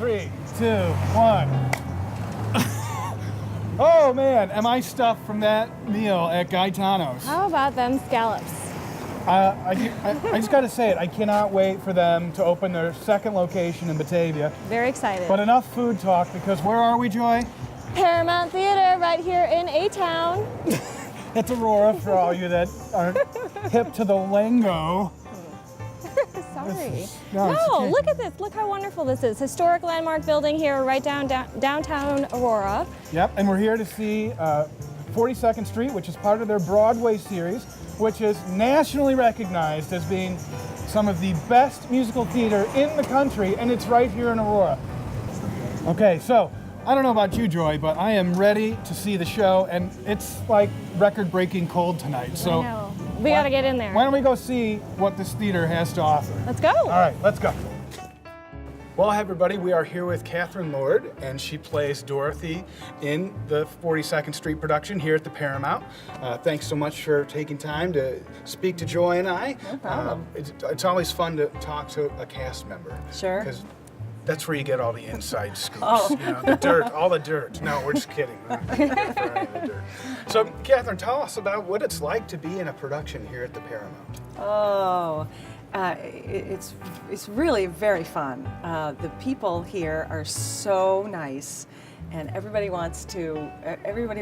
3, 2, 1. Oh man, am I stuffed from that meal at Gaetano's. How about them scallops? I just got to say it, I cannot wait for them to open their second location in Batavia. Very excited. But enough food talk, because where are we, Joy? Paramount Theater right here in A-Town. That's Aurora for all you that aren't hip to the lingo. Sorry. No, okay. Look at this. Look how wonderful this is. Historic landmark building here right downtown Aurora. Yep, and we're here to see 42nd Street, which is part of their Broadway series, which is nationally recognized as being some of the best musical theater in the country, and it's right here in Aurora. Okay, so I don't know about you, Joy, but I am ready to see the show, and it's like record-breaking cold tonight. So I know. We gotta get in there. Why don't we go see what this theater has to offer? Let's go. All right, let's go. Well, hi everybody, we are here with Catherine Lord, and she plays Dorothy in the 42nd Street production here at the Paramount. Thanks so much for taking time to speak to Joy and I. No problem. It's always fun to talk to a cast member. Sure. Because that's where you get all the inside scoops. Oh. You know, the dirt, all the dirt. No, we're just kidding. We're not looking for any of the dirt. So, Catherine, tell us about what it's like to be in a production here at the Paramount. Oh, it's really very fun. The people here are so nice, and everybody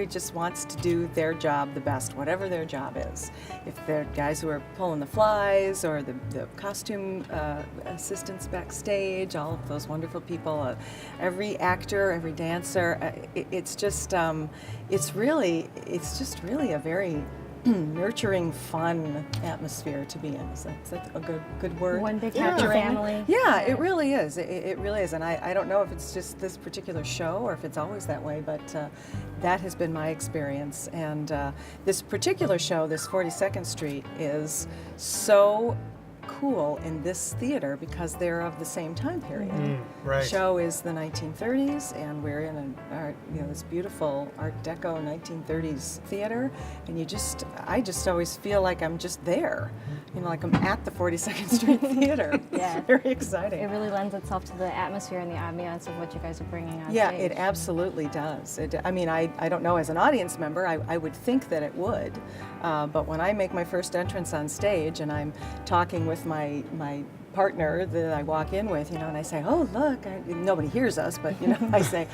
just wants to do their job the best, whatever their job is. If they're guys who are pulling the flies, or the costume assistants backstage, all of those wonderful people, every actor, every dancer, it's just really a very nurturing, fun atmosphere to be in. Is that a good word? One big happy family. Yeah, it really is. It really is. And I don't know if it's just this particular show or if it's always that way, but that has been my experience. And this particular show, this 42nd Street, is so cool in this theater because they're of the same time period. Right. The show is the 1930s, and we're in this beautiful Art Deco 1930s theater, and I just always feel like I'm just there, like I'm at the 42nd Street Theater. Yeah. It's very exciting. It really lends itself to the atmosphere and the ambiance of what you guys are bringing on Yeah, stage. it absolutely does. I don't know, as an audience member, I would think that it would, but when I make my first entrance on stage and I'm talking with my partner that I walk in with, and I say, oh, look, nobody hears us, but, I say,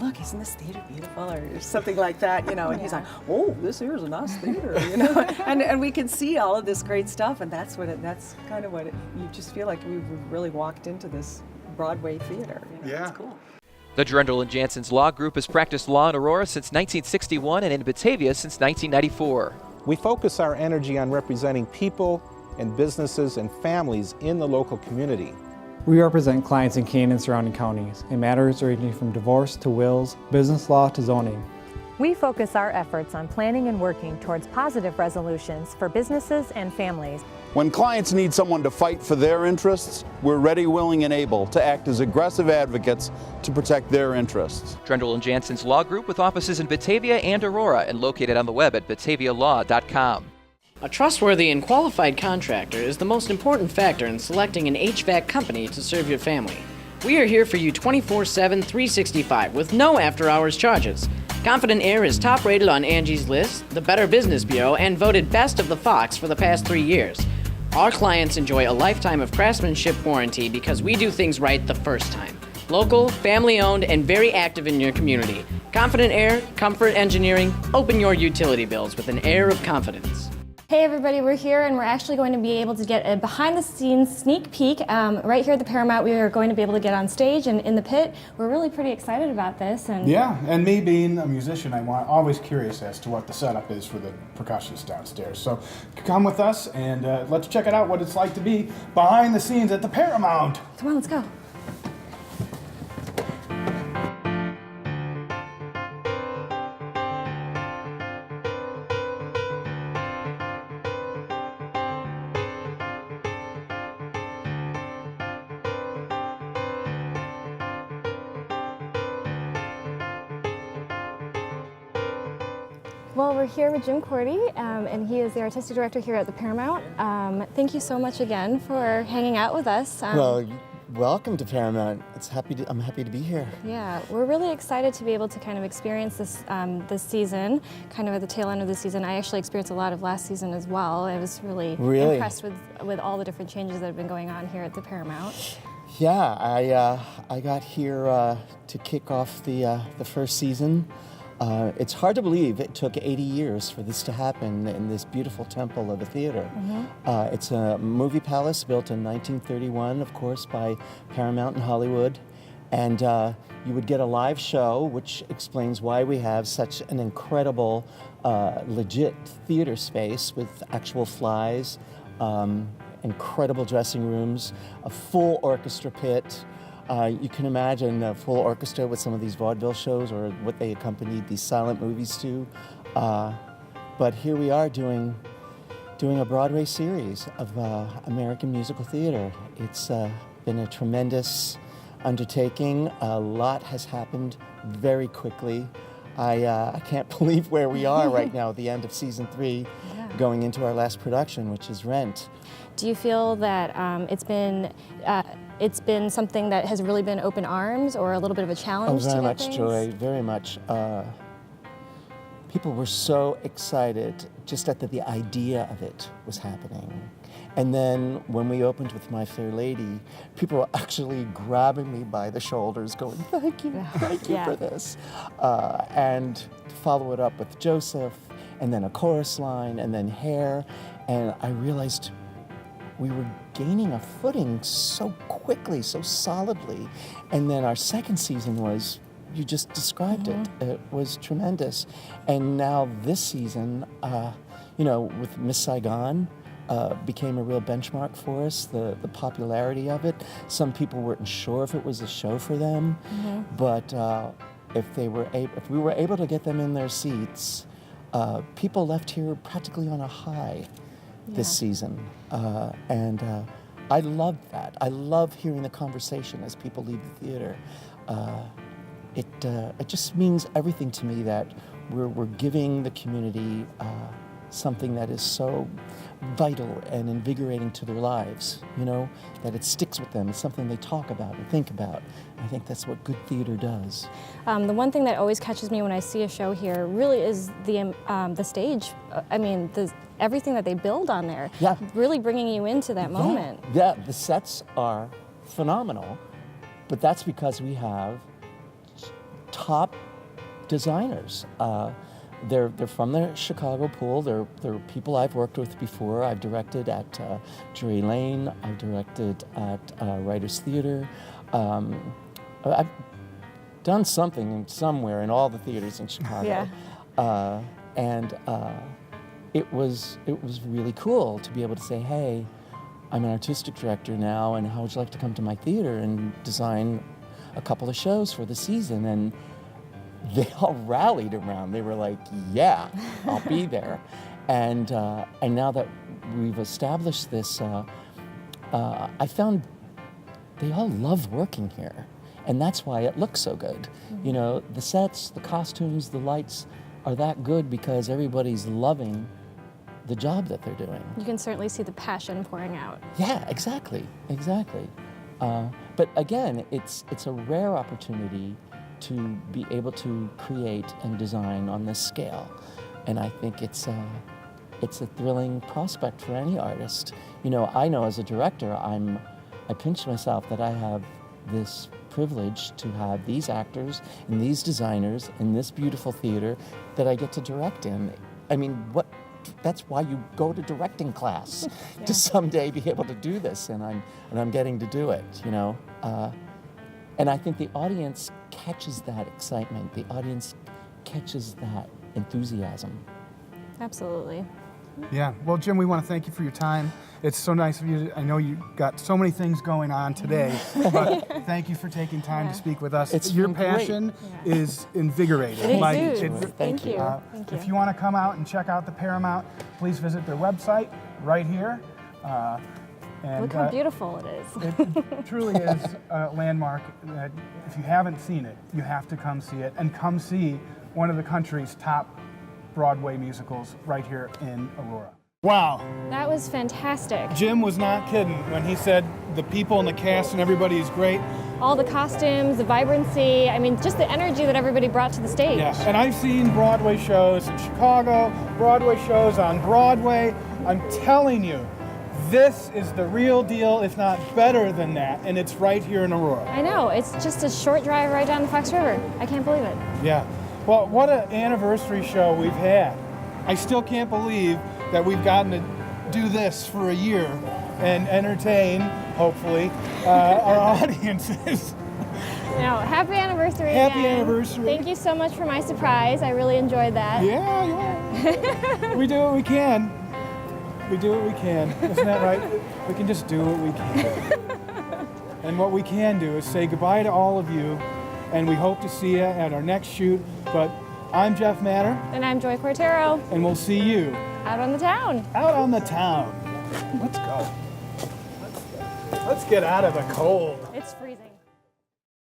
look, isn't this theater beautiful, or something like that, and he's like, oh, this here is a nice theater, and we can see all of this great stuff, and that's kind of what you just feel like we've really walked into this Broadway theater. Yeah. It's cool. The Drendel and Jansen's Law Group has practiced law in Aurora since 1961 and in Batavia since 1994. We focus our energy on representing people and businesses and families in the local community. We represent clients in Kane and surrounding counties in matters ranging from divorce to wills, business law to zoning. We focus our efforts on planning and working towards positive resolutions for businesses and families. When clients need someone to fight for their interests, we're ready, willing, and able to act as aggressive advocates to protect their interests. Drendel and Jansen's Law Group, with offices in Batavia and Aurora, and located on the web at batavialaw.com. A trustworthy and qualified contractor is the most important factor in selecting an HVAC company to serve your family. We are here for you 24/7, 365 with no after-hours charges. Confident Air is top rated on Angie's List, the Better Business Bureau, and voted Best of the Fox for the past 3 years. Our clients enjoy a lifetime of craftsmanship warranty because we do things right the first time. Local, family-owned, and very active in your community. Confident Air, Comfort Engineering, open your utility bills with an air of confidence. Hey everybody, we're here and we're actually going to be able to get a behind-the-scenes sneak peek. Right here at the Paramount, we are going to be able to get on stage and in the pit. We're really pretty excited about this. Yeah, and me being a musician, I'm always curious as to what the setup is for the percussionists downstairs. So come with us and let's check it out, what it's like to be behind the scenes at the Paramount. Come on, let's go. Well, we're here with Jim Cordy, and he is the artistic director here at the Paramount. Thank you so much again for hanging out with us. Well, welcome to Paramount. I'm happy to be here. Yeah, we're really excited to be able to kind of experience this this season, kind of at the tail end of the season. I actually experienced a lot of last season as well. I was really impressed with all the different changes that have been going on here at the Paramount. Yeah, I got here to kick off the first season. It's hard to believe it took 80 years for this to happen in this beautiful temple of a theater. It's a movie palace built in 1931, of course, by Paramount in Hollywood. And you would get a live show, which explains why we have such an incredible, legit theater space with actual flies, incredible dressing rooms, a full orchestra pit. You can imagine a full orchestra with some of these vaudeville shows or what they accompanied these silent movies to. But here we are doing a Broadway series of American musical theater. It's been a tremendous undertaking. A lot has happened very quickly. I can't believe where we are right now at the end of season 3, going into our last production, which is Rent. Do you feel that it's been something that has really been open arms or a little bit of a challenge to very get much, things? Joy, very much. People were so excited just at the idea of it was happening. And then when we opened with My Fair Lady, people were actually grabbing me by the shoulders going, thank you for this. And to follow it up with Joseph, and then a chorus line, and then Hair, and I realized we were gaining a footing so quickly, so solidly. And then our second season was, you just described it. It was tremendous. And now this season, with Miss Saigon, became a real benchmark for us, the popularity of it. Some people weren't sure if it was a show for them, but if we were able to get them in their seats, people left here practically on a high this season. And I love that. I love hearing the conversation as people leave the theater. It just means everything to me that we're giving the community something that is so vital and invigorating to their lives, that it sticks with them. It's something they talk about and think about. I think that's what good theater does. The one thing that always catches me when I see a show here really is the stage. Everything that they build on there. Yeah. Really bringing you into that moment. Yeah, the sets are phenomenal, but that's because we have top designers. They're from the Chicago pool. They're people I've worked with before. I've directed at Drury Lane. I've directed at Writers Theater. I've done something somewhere in all the theaters in Chicago. It was really cool to be able to say, hey, I'm an artistic director now, and how would you like to come to my theater and design a couple of shows for the season? And they all rallied around. They were like, yeah, I'll be there. And now that we've established this, I found they all love working here. And that's why it looks so good. The sets, the costumes, the lights are that good because everybody's loving the job that they're doing. You can certainly see the passion pouring out. Yeah, exactly. But again, it's a rare opportunity to be able to create and design on this scale. And I think it's a thrilling prospect for any artist. I know as a director, I pinch myself that I have this privilege to have these actors and these designers in this beautiful theater that I get to direct in. That's why you go to directing class, to someday be able to do this, and I'm getting to do it, And I think the audience catches that excitement. The audience catches that enthusiasm. Absolutely. Yeah. Well, Jim, we want to thank you for your time. It's so nice of you. I know you got so many things going on today, but thank you for taking time to speak with us. Your passion is invigorating. It is huge. Thank you. If you want to come out and check out the Paramount, please visit their website right here. Look how beautiful it is. It truly is a landmark that if you haven't seen it, you have to come see it, and come see one of the country's top Broadway musicals right here in Aurora. Wow. That was fantastic. Jim was not kidding when he said the people and the cast and everybody is great. All the costumes, the vibrancy, I mean, just the energy that everybody brought to the stage. Yeah, and I've seen Broadway shows in Chicago, Broadway shows on Broadway. I'm telling you, this is the real deal, if not better than that, and it's right here in Aurora. I know, it's just a short drive right down the Fox River. I can't believe it. Yeah, well, what an anniversary show we've had. I still can't believe that we've gotten to do this for a year and entertain, hopefully, our audiences. Now, happy anniversary Happy again. anniversary. Thank you so much for my surprise. I really enjoyed that. Yeah. We do what we can. We do what we can. Isn't that right? We can just do what we can. And what we can do is say goodbye to all of you, and we hope to see you at our next shoot. But I'm Jeff Matter. And I'm Joy Cortero. And we'll see you out on the town. Out on the town. Let's go. Let's get out of the cold. It's freezing.